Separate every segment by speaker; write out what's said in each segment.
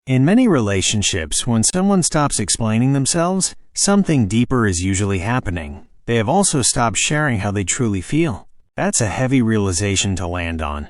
Speaker 1: In many relationships, when someone stops explaining themselves, something deeper is usually happening. They have also stopped sharing how they truly feel. That's a heavy realization to land on.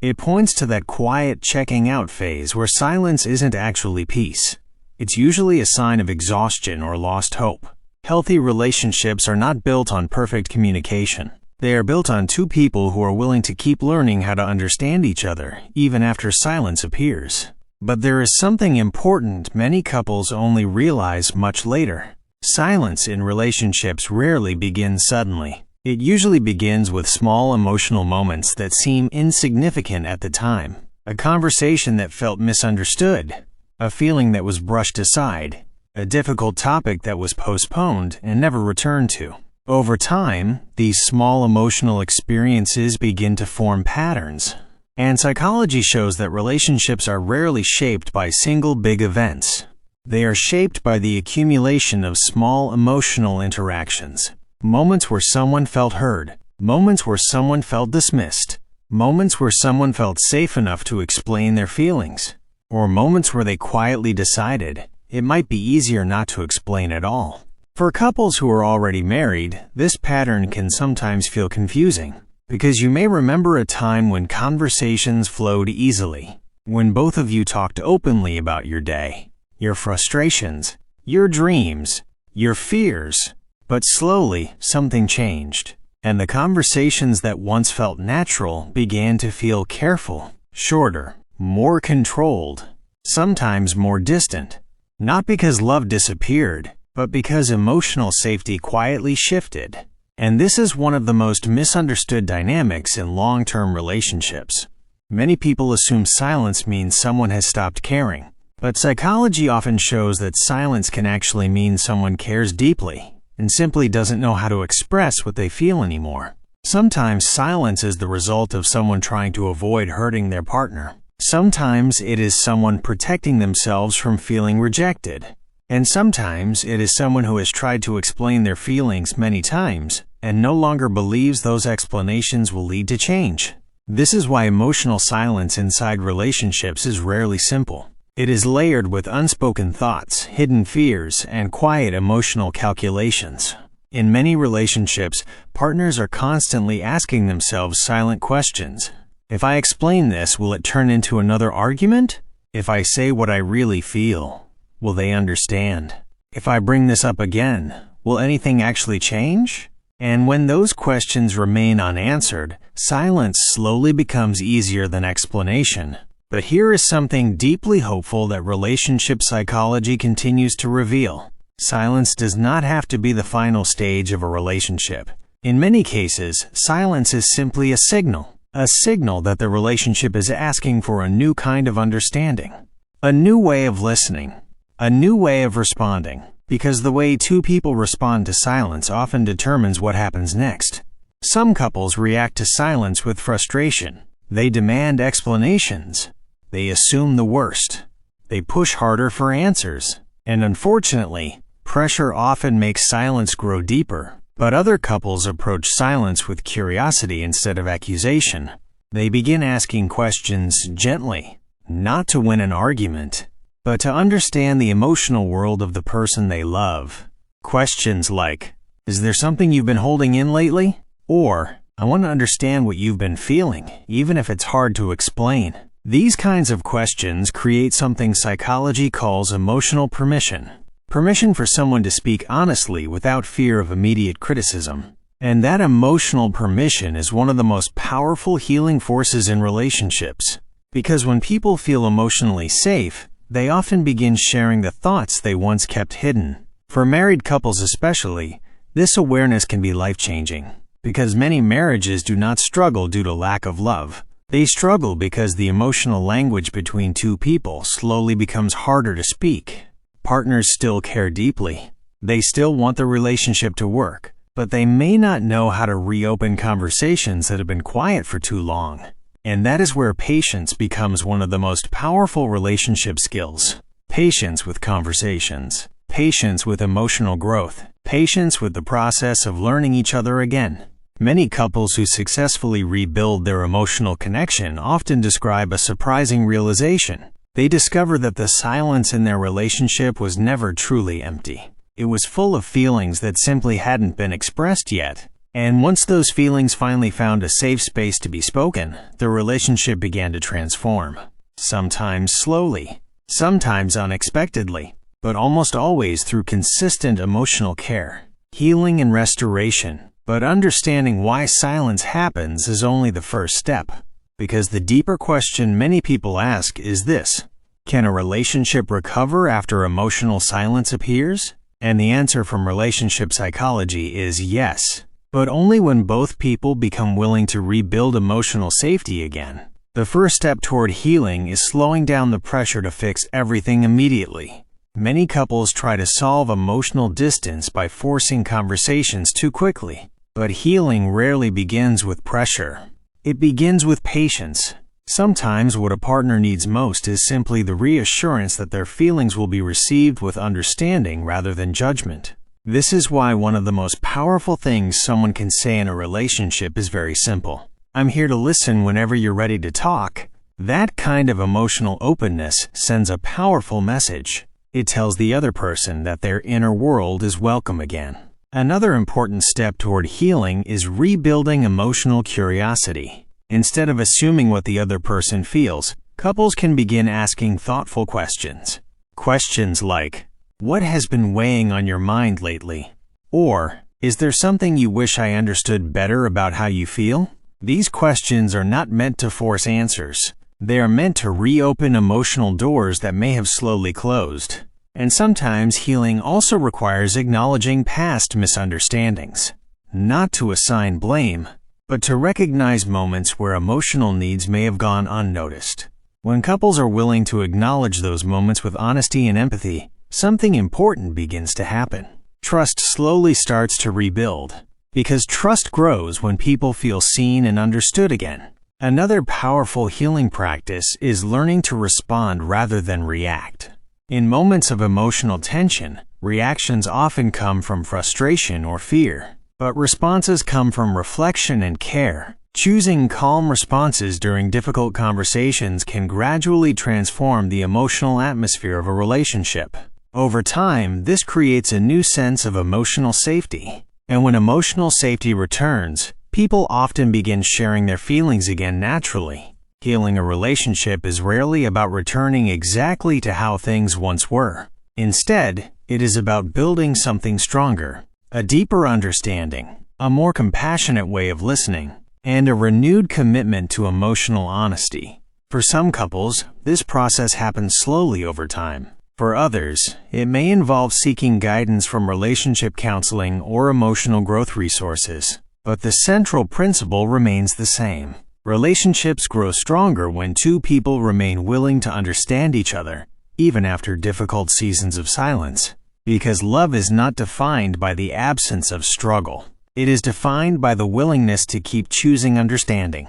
Speaker 1: It points to that quiet checking out phase where silence isn't actually peace. It's usually a sign of exhaustion or lost hope. Healthy relationships are not built on perfect communication. They are built on two people who are willing to keep learning how to understand each other, even after silence appears. But there is something important many couples only realize much later. Silence in relationships rarely begins suddenly. It usually begins with small emotional moments that seem insignificant at the time. A conversation that felt misunderstood, a feeling that was brushed aside, a difficult topic that was postponed and never returned to. Over time, these small emotional experiences begin to form patterns. And psychology shows that relationships are rarely shaped by single big events. They are shaped by the accumulation of small emotional interactions. Moments where someone felt heard, moments where someone felt dismissed, moments where someone felt safe enough to explain their feelings, or moments where they quietly decided it might be easier not to explain at all. For couples who are already married, this pattern can sometimes feel confusing. Because you may remember a time when conversations flowed easily, when both of you talked openly about your day, your frustrations, your dreams, your fears. But slowly, something changed, and the conversations that once felt natural began to feel careful, shorter, more controlled, sometimes more distant. Not because love disappeared, but because emotional safety quietly shifted. And this is one of the most misunderstood dynamics in long-term relationships. Many people assume silence means someone has stopped caring, but psychology often shows that silence can actually mean someone cares deeply and simply doesn't know how to express what they feel anymore. Sometimes silence is the result of someone trying to avoid hurting their partner. Sometimes it is someone protecting themselves from feeling rejected. And sometimes it is someone who has tried to explain their feelings many times and no longer believes those explanations will lead to change. This is why emotional silence inside relationships is rarely simple. It is layered with unspoken thoughts, hidden fears, and quiet emotional calculations. In many relationships, partners are constantly asking themselves silent questions. If I explain this, will it turn into another argument? If I say what I really feel, will they understand? If I bring this up again, will anything actually change? And when those questions remain unanswered, silence slowly becomes easier than explanation. But here is something deeply hopeful that relationship psychology continues to reveal. Silence does not have to be the final stage of a relationship. In many cases, silence is simply a signal that the relationship is asking for a new kind of understanding, a new way of listening, a new way of responding, because the way two people respond to silence often determines what happens next. Some couples react to silence with frustration. They demand explanations. They assume the worst. They push harder for answers. And unfortunately, pressure often makes silence grow deeper. But other couples approach silence with curiosity instead of accusation. They begin asking questions gently, not to win an argument, but to understand the emotional world of the person they love. Questions like, is there something you've been holding in lately? Or, I want to understand what you've been feeling, even if it's hard to explain. These kinds of questions create something psychology calls emotional permission. Permission for someone to speak honestly without fear of immediate criticism. And that emotional permission is one of the most powerful healing forces in relationships. Because when people feel emotionally safe, they often begin sharing the thoughts they once kept hidden. For married couples especially, this awareness can be life-changing. Because many marriages do not struggle due to lack of love. They struggle because the emotional language between two people slowly becomes harder to speak. Partners still care deeply. They still want the relationship to work, but they may not know how to reopen conversations that have been quiet for too long. And that is where patience becomes one of the most powerful relationship skills. Patience with conversations. Patience with emotional growth. Patience with the process of learning each other again. Many couples who successfully rebuild their emotional connection often describe a surprising realization. They discover that the silence in their relationship was never truly empty. It was full of feelings that simply hadn't been expressed yet. And once those feelings finally found a safe space to be spoken, the relationship began to transform. Sometimes slowly, sometimes unexpectedly, but almost always through consistent emotional care, healing and restoration. But understanding why silence happens is only the first step, because the deeper question many people ask is this: can a relationship recover after emotional silence appears? And the answer from relationship psychology is yes, but only when both people become willing to rebuild emotional safety again. The first step toward healing is slowing down the pressure to fix everything immediately. Many couples try to solve emotional distance by forcing conversations too quickly, but healing rarely begins with pressure. It begins with patience. Sometimes what a partner needs most is simply the reassurance that their feelings will be received with understanding rather than judgment. This is why one of the most powerful things someone can say in a relationship is very simple. I'm here to listen whenever you're ready to talk. That kind of emotional openness sends a powerful message. It tells the other person that their inner world is welcome again. Another important step toward healing is rebuilding emotional curiosity. Instead of assuming what the other person feels, couples can begin asking thoughtful questions. Questions like, what has been weighing on your mind lately? Or, is there something you wish I understood better about how you feel? These questions are not meant to force answers. They are meant to reopen emotional doors that may have slowly closed. And sometimes healing also requires acknowledging past misunderstandings. Not to assign blame, but to recognize moments where emotional needs may have gone unnoticed. When couples are willing to acknowledge those moments with honesty and empathy, something important begins to happen. Trust slowly starts to rebuild, because trust grows when people feel seen and understood again. Another powerful healing practice is learning to respond rather than react. In moments of emotional tension, reactions often come from frustration or fear, but responses come from reflection and care. Choosing calm responses during difficult conversations can gradually transform the emotional atmosphere of a relationship. Over time, this creates a new sense of emotional safety. And when emotional safety returns, people often begin sharing their feelings again naturally. Healing a relationship is rarely about returning exactly to how things once were. Instead, it is about building something stronger, a deeper understanding, a more compassionate way of listening, and a renewed commitment to emotional honesty. For some couples, this process happens slowly over time. For others, it may involve seeking guidance from relationship counseling or emotional growth resources. But the central principle remains the same. Relationships grow stronger when two people remain willing to understand each other, even after difficult seasons of silence. Because love is not defined by the absence of struggle. It is defined by the willingness to keep choosing understanding,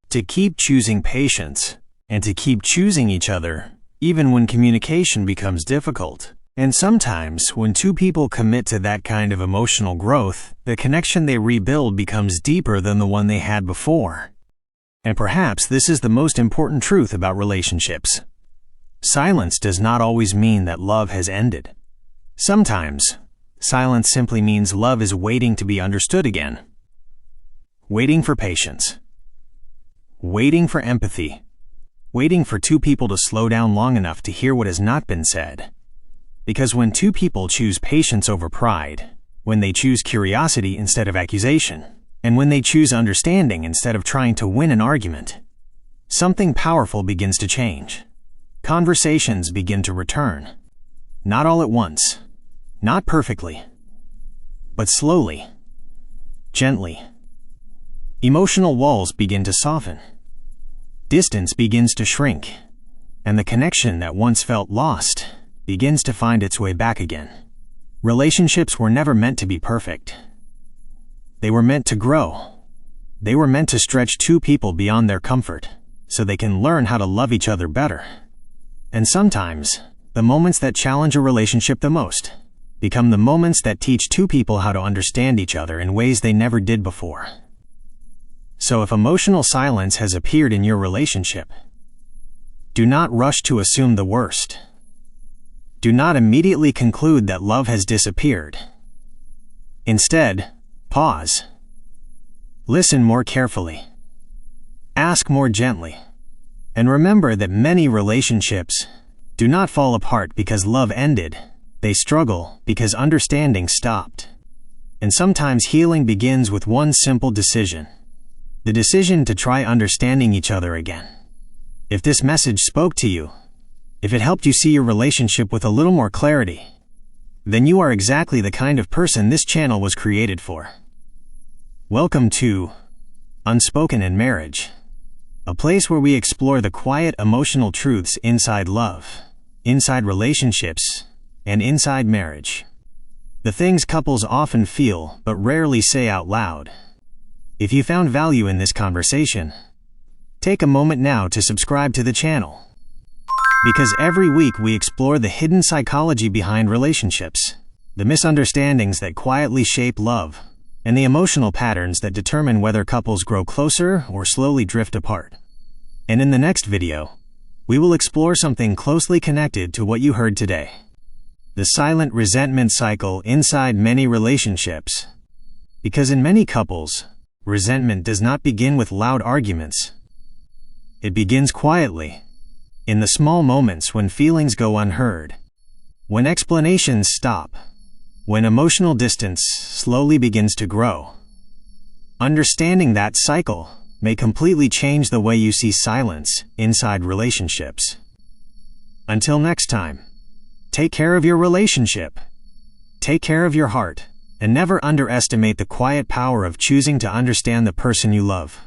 Speaker 1: to keep choosing patience, and to keep choosing each other, even when communication becomes difficult. And sometimes, when two people commit to that kind of emotional growth, the connection they rebuild becomes deeper than the one they had before. And perhaps this is the most important truth about relationships. Silence does not always mean that love has ended. Sometimes, silence simply means love is waiting to be understood again. Waiting for patience. Waiting for empathy. Waiting for two people to slow down long enough to hear what has not been said. Because when two people choose patience over pride, when they choose curiosity instead of accusation, and when they choose understanding instead of trying to win an argument, something powerful begins to change. Conversations begin to return. Not all at once, not perfectly, but slowly, gently. Emotional walls begin to soften. Distance begins to shrink, and the connection that once felt lost begins to find its way back again. Relationships were never meant to be perfect. They were meant to grow. They were meant to stretch two people beyond their comfort, so they can learn how to love each other better. And sometimes, the moments that challenge a relationship the most become the moments that teach two people how to understand each other in ways they never did before. So if emotional silence has appeared in your relationship, Do not rush to assume the worst. Do not immediately conclude that love has disappeared. Instead, pause. Listen more carefully. Ask more gently. And remember that many relationships do not fall apart because love ended. They struggle because understanding stopped. And sometimes healing begins with one simple decision. The decision to try understanding each other again. If this message spoke to you, if it helped you see your relationship with a little more clarity, then you are exactly the kind of person this channel was created for. Welcome to Unspoken in Marriage, a place where we explore the quiet emotional truths inside love, inside relationships, and inside marriage. The things couples often feel but rarely say out loud. If you found value in this conversation, take a moment now to subscribe to the channel. Because every week we explore the hidden psychology behind relationships, the misunderstandings that quietly shape love, and the emotional patterns that determine whether couples grow closer or slowly drift apart. And in the next video, we will explore something closely connected to what you heard today. The silent resentment cycle inside many relationships. Because in many couples, resentment does not begin with loud arguments. It begins quietly, in the small moments when feelings go unheard, when explanations stop, when emotional distance slowly begins to grow. Understanding that cycle may completely change the way you see silence inside relationships. Until next time, take care of your relationship, take care of your heart, and never underestimate the quiet power of choosing to understand the person you love.